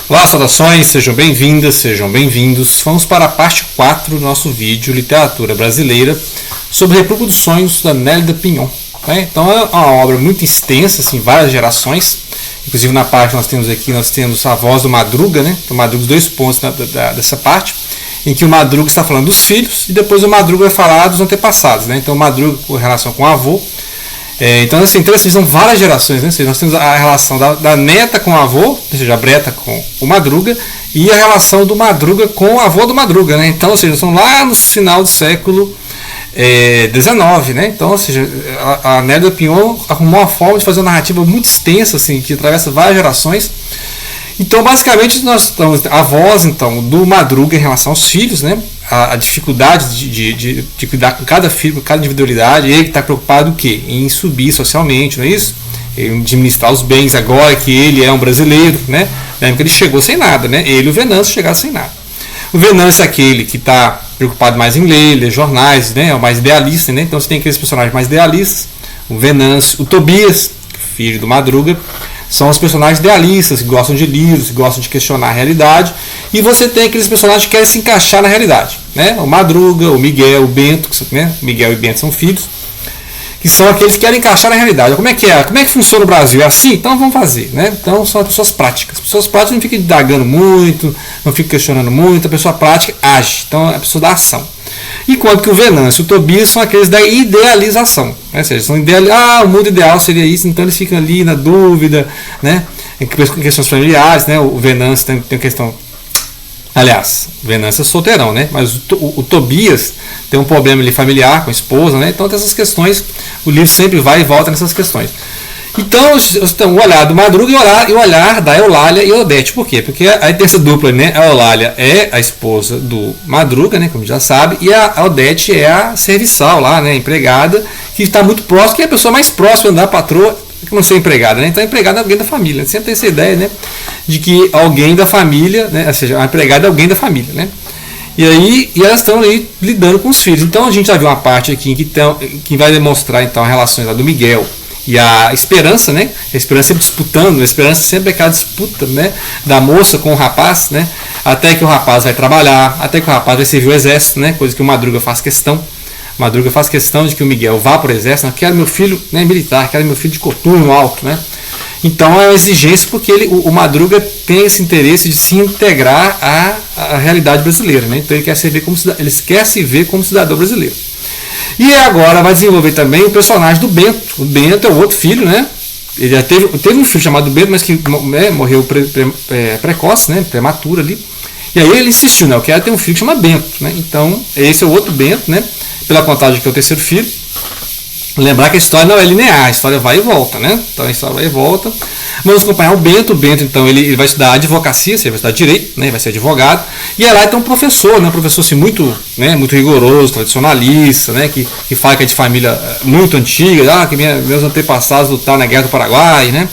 Olá, saudações, sejam bem-vindas, sejam bem-vindos. Vamos para a parte 4 do nosso vídeo Literatura Brasileira sobre República dos Sonhos da Nélida Pinhon. Então é uma obra muito extensa, assim, várias gerações. Inclusive na parte nós temos a voz do Madruga, né? O Madruga, os dois pontos dessa parte, em que o Madruga está falando dos filhos e depois o Madruga vai falar dos antepassados, né? Então o Madruga com relação com o avô. Então assim são várias gerações, né? Nós temos a relação da neta com o avô, ou seja, a Breta com o Madruga, e a relação do Madruga com o avô do Madruga, né? Então, ou seja, são lá no final do século XIX, né? Então, ou seja, a Nélida Pinhon arrumou uma forma de fazer uma narrativa muito extensa, assim, que atravessa várias gerações. Então, basicamente, nós estamos a voz então do Madruga em relação aos filhos, né? A dificuldade de cuidar com cada filho, com cada individualidade. Ele que está preocupado o quê? Em subir socialmente, não é isso? Em administrar os bens agora que ele é um brasileiro, né? Na época ele chegou sem nada, né? Ele e o Venâncio chegaram sem nada. O Venâncio é aquele que está preocupado mais em ler jornais, né? É o mais idealista, né? Então você tem aqueles personagens mais idealistas. O Venâncio, o Tobias, filho do Madruga, são os personagens idealistas, que gostam de livros, que gostam de questionar a realidade. E você tem aqueles personagens que querem se encaixar na realidade, né? O Madruga, o Miguel, o Bento, né? Miguel e Bento são filhos, que são aqueles que querem encaixar na realidade. Como é que funciona o Brasil? É assim? Então vamos fazer, né? Então são as pessoas práticas. As pessoas práticas não ficam indagando muito, não ficam questionando muito, a pessoa prática age. Então é a pessoa da ação. Enquanto que o Venâncio e o Tobias são aqueles da idealização, né? Ou seja, são o mundo ideal seria isso, então eles ficam ali na dúvida, né? Em questões familiares, né? O Venâncio tem questão. Aliás, o Venâncio é solteirão, né? Mas o Tobias tem um problema ali familiar com a esposa, né? Então tem essas questões, o livro sempre vai e volta nessas questões. Então, o olhar do Madruga e o olhar da Eulália e Odete. Por quê? Porque aí tem essa dupla, né? A Eulália é a esposa do Madruga, né? Como já sabe, e a Odete é a serviçal lá, né? Empregada, que está muito próxima, que é a pessoa mais próxima da patroa, que não ser empregada, né? Então a empregada é alguém da família. Sempre tem essa ideia, né? De que alguém da família, né? Ou seja, a empregada é alguém da família, né? E elas estão aí lidando com os filhos. Então a gente já viu uma parte aqui que vai demonstrar então a relação lá do Miguel e a Esperança, né? A Esperança sempre disputando, a Esperança sempre é aquela disputa, né? Da moça com o rapaz, né? Até que o rapaz vai trabalhar, até que o rapaz vai servir o exército, né? Coisa que o Madruga faz questão. O Madruga faz questão de que o Miguel vá para o exército. Não, quero meu filho, né, militar, quero meu filho de coturno alto, né? Então é uma exigência porque o Madruga tem esse interesse de se integrar à realidade brasileira, né? Então ele quer se ver como cidadão brasileiro. E agora vai desenvolver também o personagem do Bento. O Bento é o outro filho, né? Ele já teve um filho chamado Bento, mas que morreu precoce, né? Prematuro ali. E aí ele insistiu, né? Eu quero ter um filho que chama Bento, né? Então esse é o outro Bento, né? Pela contagem que é o terceiro filho. Lembrar que a história não é linear, a história vai e volta, né? Então a história vai e volta. Vamos acompanhar o Bento. Então ele vai estudar advocacia, vai estudar direito, né? Vai ser advogado. E aí lá tem um professor, né? Um professor assim, muito rigoroso, tradicionalista, né? Que fala que é de família muito antiga, que meus antepassados lutaram na Guerra do Paraguai, né?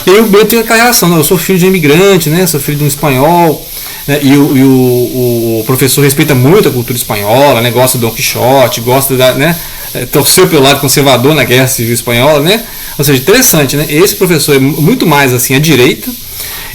E aí o Bento tem aquela relação, né? Eu sou filho de imigrante, né? Sou filho de um espanhol. Né? E o professor respeita muito a cultura espanhola, né? Gosta do Dom Quixote, gosta né? Torceu pelo lado conservador na Guerra Civil Espanhola, né? Ou seja, interessante, né? Esse professor é muito mais assim à direita,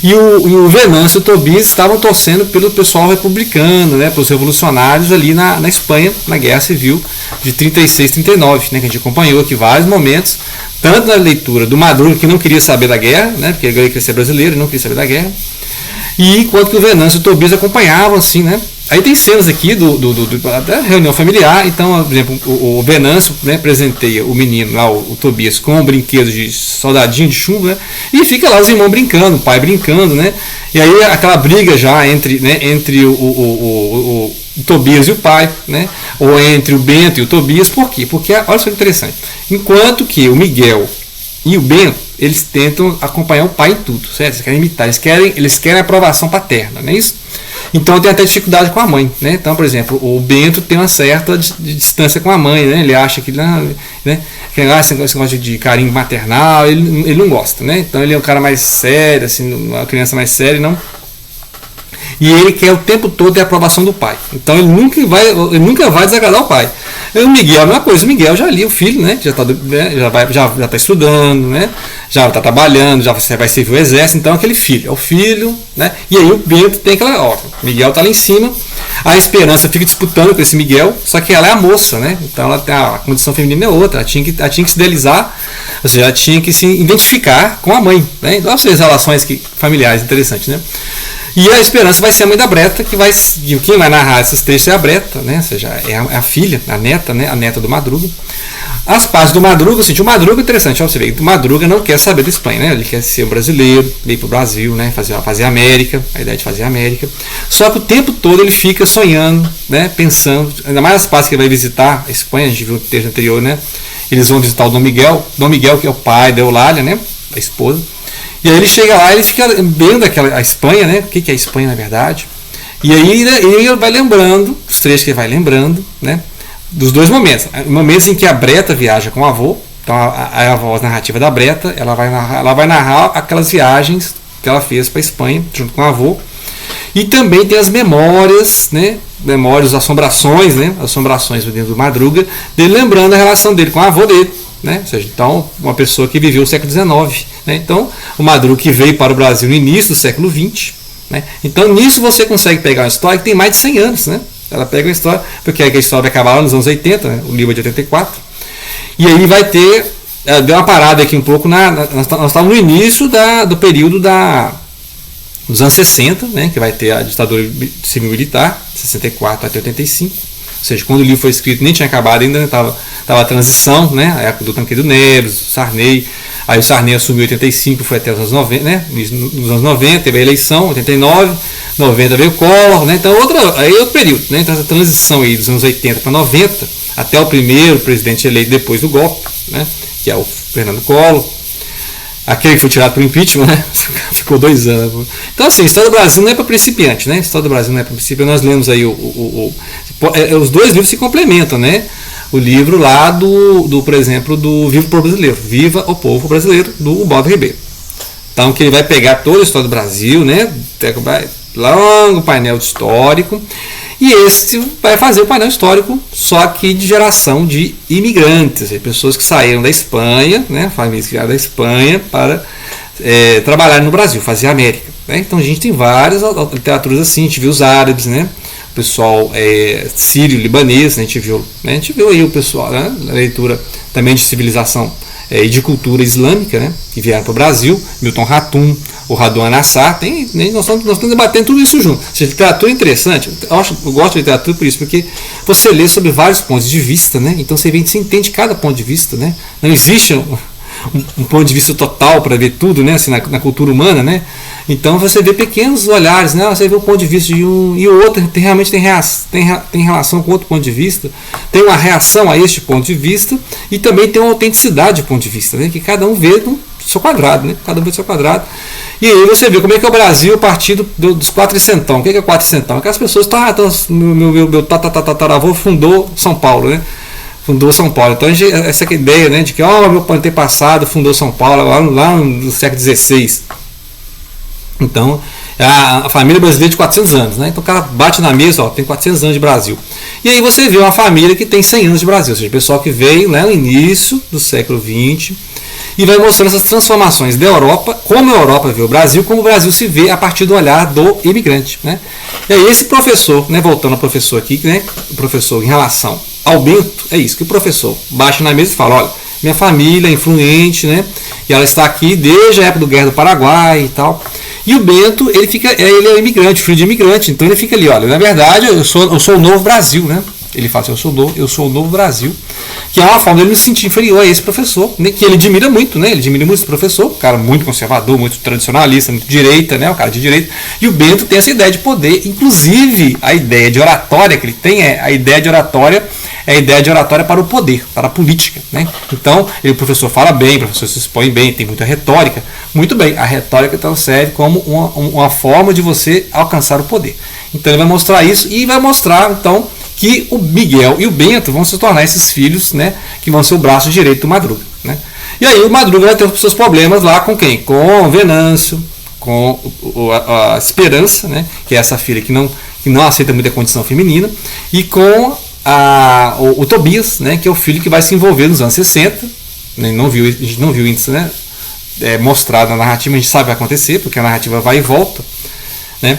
e o Venâncio e o Tobias estavam torcendo pelo pessoal republicano, né? Pelos revolucionários ali na Espanha, na Guerra Civil de 36, 39, né? Que a gente acompanhou aqui vários momentos, tanto na leitura do Madruga, que não queria saber da guerra, né? Porque ele queria ser brasileiro e não queria saber da guerra, e enquanto que o Venâncio e o Tobias acompanhavam, assim, né? Aí tem cenas aqui da reunião familiar. Então, por exemplo, o Venâncio, né, presenteia o menino lá, o Tobias, com um brinquedo de soldadinho de chumbo, né? E fica lá os irmãos brincando, o pai brincando, né? E aí aquela briga já entre o Tobias e o pai, né? Ou entre o Bento e o Tobias. Por quê? Porque, olha só que interessante, enquanto que o Miguel e o Bento, eles tentam acompanhar o pai em tudo, certo? Eles querem imitar, eles querem a aprovação paterna, não é isso? Então tem até dificuldade com a mãe, né? Então, por exemplo, o Bento tem uma certa distância com a mãe, né? Ele acha que, né? Esse negócio de carinho maternal, ele não gosta, né? Então ele é um cara mais sério, assim, uma criança mais séria, não. E ele quer o tempo todo ter a aprovação do pai. Então ele nunca vai desagradar o pai. O Miguel é a mesma coisa, o Miguel já ali, o filho, né? Já tá estudando, né? Já está trabalhando, já vai servir o exército, então aquele filho, é o filho, né? E aí o Bento tem aquela, ó, o Miguel tá lá em cima, a Esperança fica disputando com esse Miguel, só que ela é a moça, né? Então ela tem a condição feminina é outra, ela tinha que se idealizar, ou seja, ela tinha que se identificar com a mãe, né? Então as relações familiares interessantes, né? E a Esperança vai ser a mãe da Breta, quem vai narrar esses textos é a Breta, né? Ou seja, é a filha, a neta, né? A neta do Madruga. As partes do Madruga, assim, o Madruga é interessante, ó, você vê, o Madruga não quer saber da Espanha, né? Ele quer ser um brasileiro, vir para o Brasil, né? Fazer América, a ideia de fazer América. Só que o tempo todo ele fica sonhando, né? Pensando, ainda mais as partes que ele vai visitar a Espanha, a gente viu no texto anterior, né? Eles vão visitar o Dom Miguel que é o pai da Eulália, né? A esposa. E aí ele chega lá e ele fica vendo a Espanha, né? O que é a Espanha na verdade? E aí ele vai lembrando, os trechos que ele vai lembrando, né? Dos dois momentos. Momentos em que a Breta viaja com o avô, então a voz narrativa da Breta, ela vai narrar aquelas viagens que ela fez para a Espanha junto com o avô. E também tem as memórias, né? Memórias, assombrações, né? Assombrações dentro do Madruga, dele lembrando a relação dele com o avô dele. Né? Ou seja, então, uma pessoa que viveu o século XIX. Né? Então, o Madruga que veio para o Brasil no início do século XX. Né? Então, nisso você consegue pegar uma história que tem mais de 100 anos. Né? Ela pega uma história, porque a história vai acabar lá nos anos 80, né? O livro é de 84. E aí vai ter. Deu uma parada aqui um pouco. Nós estávamos no início do período dos anos 60, né? Que vai ter a ditadura civil-militar, 64 até 85. Ou seja, quando o livro foi escrito nem tinha acabado ainda, estava a transição, né? A época do Tancredo Neves, Sarney. Aí o Sarney assumiu em 85, foi até os anos 90, né? Nos anos 90, teve a eleição, 89, 90 veio o Collor, né? Então aí outro período, né? Então essa transição aí dos anos 80 para 90, até o primeiro presidente eleito depois do golpe, né? Que é o Fernando Collor. Aquele que foi tirado por impeachment, né? Ficou 2 anos. Então, assim, a história do Brasil não é para principiante, né? A história do Brasil não é para principiante. Nós lemos aí os dois livros se complementam, né? O livro lá por exemplo, do Viva o Povo Brasileiro. Viva o Povo Brasileiro, do Ubaldo Ribeiro. Então, que ele vai pegar toda a história do Brasil, né? Longo painel histórico. E este vai fazer o painel histórico só que de geração de imigrantes, pessoas que saíram da Espanha, né, famílias que vieram da Espanha para trabalhar no Brasil, fazer América. Né? Então a gente tem várias literaturas assim, a gente viu os árabes, né, o pessoal sírio-libanês, né, a gente viu aí o pessoal, né, na leitura também de civilização e de cultura islâmica, né, que vieram para o Brasil, Milton Ratum, o Radwan Nassar, nós estamos debatendo tudo isso junto. Se literatura é interessante, eu gosto de literatura por isso, porque você lê sobre vários pontos de vista, né? Então você entende cada ponto de vista, né? Não existe um ponto de vista total para ver tudo, né? Assim, na cultura humana, né? Então você vê pequenos olhares, né? Você vê o ponto de vista de um e o outro, realmente tem relação com outro ponto de vista, tem uma reação a este ponto de vista e também tem uma autenticidade de ponto de vista, né? Que cada um vê do seu quadrado, né? Cada um vê do seu quadrado. E aí você vê como é que é o Brasil a partir dos quatrocentão. O que é quatrocentão? Aquelas pessoas, meu tataravô fundou São Paulo, né? Fundou São Paulo. Então essa ideia, né, de que meu antepassado fundou São Paulo lá no século XVI. Então a família brasileira de 400 anos, né? Então o cara bate na mesa, tem 400 anos de Brasil. E aí você vê uma família que tem 100 anos de Brasil, ou seja, o pessoal que veio, né, no início do século XX e vai mostrando essas transformações da Europa, como a Europa vê o Brasil, como o Brasil se vê a partir do olhar do imigrante, né? E aí esse professor, né, voltando ao professor aqui, né, o professor em relação ao Bento, é isso, que o professor baixa na mesa e fala, olha, minha família é influente, né, e ela está aqui desde a época do Guerra do Paraguai e tal. E o Bento, ele é imigrante, filho de imigrante, então ele fica ali, olha, na verdade eu sou o novo Brasil, né? Ele fala assim, eu sou o novo Brasil, que é uma forma dele se sentir inferior a esse professor, né, que ele admira muito, né? Ele admira muito esse professor, um cara muito conservador, muito tradicionalista, muito direita, né? Um cara de direita. E o Bento tem essa ideia de poder, inclusive a ideia de oratória que ele tem é a ideia de oratória para o poder, para a política, né? Então, o professor fala bem, o professor se expõe bem, tem muita retórica. Muito bem, a retórica então serve como uma forma de você alcançar o poder. Então ele vai mostrar isso e vai mostrar então que o Miguel e o Bento vão se tornar esses filhos, né, que vão ser o braço direito do Madruga, né? E aí o Madruga vai ter os seus problemas lá com quem? Com o Venâncio, com a Esperança, né, que é essa filha que não aceita muita condição feminina, e com o Tobias, né, que é o filho que vai se envolver nos anos 60. A gente não viu isso, né, mostrado na narrativa, a gente sabe o que vai acontecer, porque a narrativa vai e volta, né?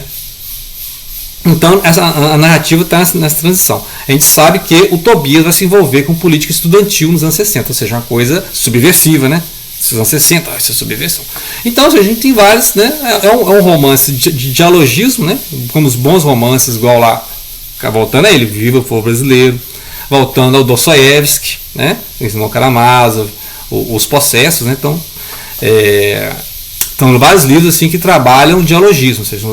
Então a narrativa está nessa transição. A gente sabe que o Tobias vai se envolver com política estudantil nos anos 60, ou seja, uma coisa subversiva, né? Nos anos 60, isso é subversão. Então a gente tem vários, né? É um romance de dialogismo, né? Como os bons romances, igual lá, voltando a ele, Viva o Povo Brasileiro, voltando ao Dostoiévski, né? O Irmão Karamazov, os Possessos, né? Então, vários livros assim que trabalham dialogismo, ou seja,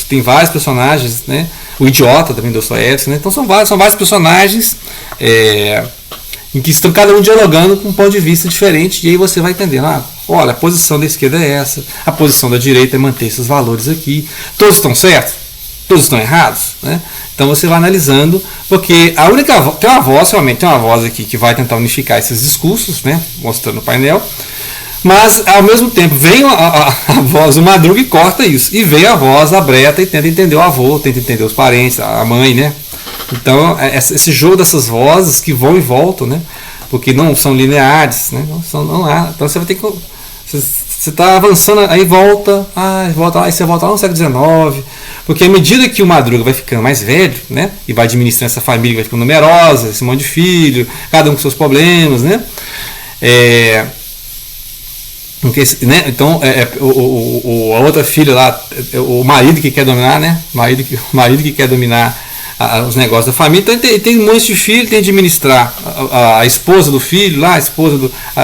tem vários personagens, né? O Idiota também, Dostoiévski, né? Então são vários personagens em que estão cada um dialogando com um ponto de vista diferente, e aí você vai entendendo, olha, a posição da esquerda é essa, a posição da direita é manter esses valores aqui, todos estão certos, todos estão errados, né? Então você vai analisando, porque a única tem uma voz aqui que vai tentar unificar esses discursos, né? Mostrando o painel, mas ao mesmo tempo vem a voz do Madruga e corta isso, e vem a voz da Breta e tenta entender o avô, tenta entender os parentes, a mãe, né? Então, esse jogo dessas vozes que vão e voltam, né? Porque não são lineares, né? Não há. Então você vai ter que. Você está avançando, aí volta, aí você volta lá no século XIX. Porque à medida que o Madruga vai ficando mais velho, né? E vai administrando essa família, vai ficando numerosa, esse monte de filho, cada um com seus problemas, né? Então, a outra filha lá, o marido que quer dominar, né? O marido que quer dominar os negócios da família. Então tem um monte de filho, tem que administrar a esposa do filho lá,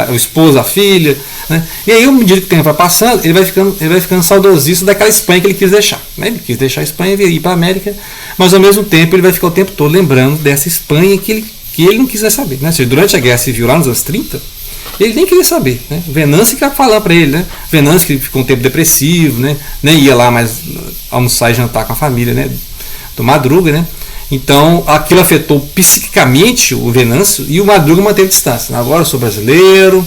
o esposo da filha, né? E aí, à medida que o tempo vai passando, ele vai ficando saudosista daquela Espanha que ele quis deixar, né? Ele quis deixar a Espanha e ir para a América, mas ao mesmo tempo ele vai ficar o tempo todo lembrando dessa Espanha que ele não quis saber, né? Ou seja, durante a Guerra Civil lá nos anos 30, ele nem queria saber, né? Venâncio que falava para ele, né? Venâncio que ficou um tempo depressivo, né? Nem ia lá mais almoçar e jantar com a família, né? Do Madruga, né? Então aquilo afetou psiquicamente o Venâncio, e o Madruga manteve distância. Agora eu sou brasileiro.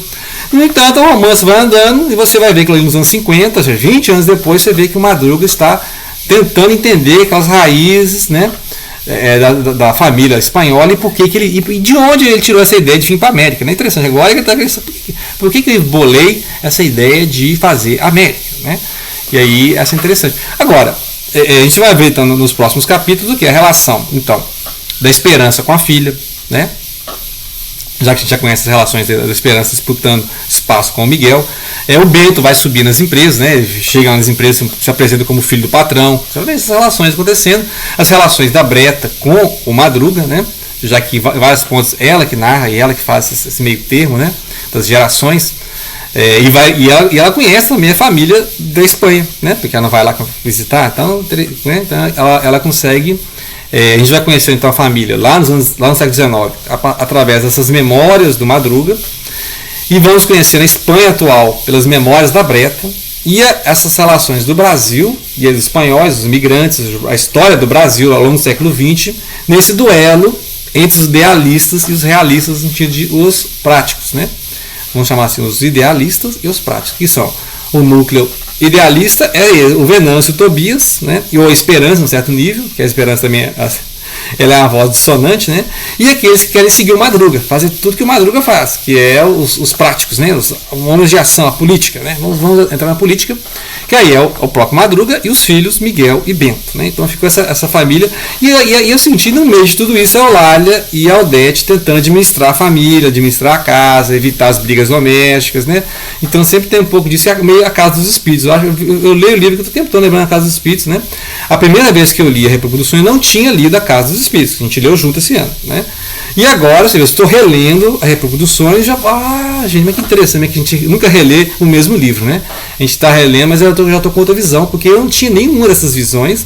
No entanto, o romance vai andando e você vai ver que nos anos 50, ou seja, 20 anos depois, você vê que o Madruga está tentando entender aquelas raízes, né? Da família espanhola, e de onde ele tirou essa ideia de vir para a América. Não é interessante agora que por que ele bolei essa ideia de fazer América, né? E aí essa é interessante. Agora, a gente vai ver então nos próximos capítulos o que é a relação então da Esperança com a filha, né? Já que a gente já conhece as relações da Esperança disputando espaço com o Miguel. O Bento vai subir nas empresas, né? Chega nas empresas, se apresenta como filho do patrão. Você vai ver essas relações acontecendo. As relações da Breta com o Madruga, né? Já que em vários pontos ela que narra e ela que faz esse meio termo, né? Das gerações. E ela conhece também a família da Espanha, né? Porque ela não vai lá visitar. Então, né? Então ela consegue. A gente vai conhecer então a família lá no século XIX através dessas memórias do Madruga, e vamos conhecer a Espanha atual pelas memórias da Breta, e essas relações do Brasil e dos espanhóis, os imigrantes, a história do Brasil ao longo do século XX, nesse duelo entre os idealistas e os realistas, no sentido de os práticos, né? Vamos chamar assim, os idealistas e os práticos, que são o núcleo idealista o Venâncio e o Tobias, né? E a Esperança, num certo nível, que a Esperança também ela é uma voz dissonante, né? E aqueles que querem seguir o Madruga, fazer tudo que o Madruga faz, que é os práticos, né? Os homens de ação, a política, né? Vamos entrar na política, que aí é o próprio Madruga e os filhos Miguel e Bento, né? Então ficou essa família, e eu senti no meio de tudo isso a Eulália e a Odete tentando administrar a família, administrar a casa, evitar as brigas domésticas, né? Então sempre tem um pouco disso, meio a Casa dos Espíritos. Eu leio o livro que eu estou o tempo todo lembrando a Casa dos Espíritos, né? A primeira vez que eu li a República dos Sonhos, eu não tinha lido a Casa dos Espíritos, a gente leu junto esse ano, né? E agora, eu estou relendo a República dos Sonhos, gente, mas que interessante, que a gente nunca relê o mesmo livro, né? A gente está relendo, mas eu já estou com outra visão, porque eu não tinha nenhuma dessas visões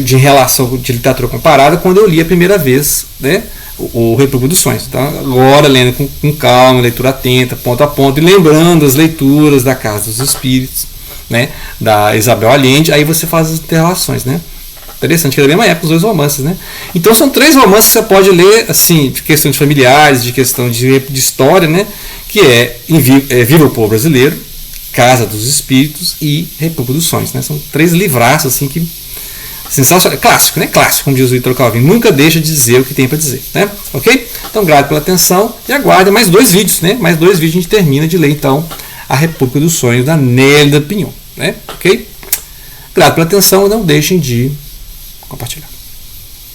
de relação de literatura comparada quando eu li a primeira vez, né? O República dos Sonhos. Então, agora lendo com calma, leitura atenta, ponto a ponto, e lembrando as leituras da Casa dos Espíritos, né? Da Isabel Allende, aí você faz as interrelações, né? Interessante, que é da mesma época os dois romances, né? Então são 3 romances que você pode ler, assim, de questão de familiares, de questão de história, né? Que Viva o Povo Brasileiro, Casa dos Espíritos e República dos Sonhos, né? São 3 livraços, assim, que sensacional, clássico, né? Clássico, como diz o Vitor Calvin, nunca deixa de dizer o que tem para dizer, né? Ok? Então, grato pela atenção e aguardem mais 2 vídeos, né? Mais 2 vídeos a gente termina de ler, então, A República dos Sonhos, da Nélida Pinhon, né? Ok? Grato pela atenção e não deixem de compartilhar.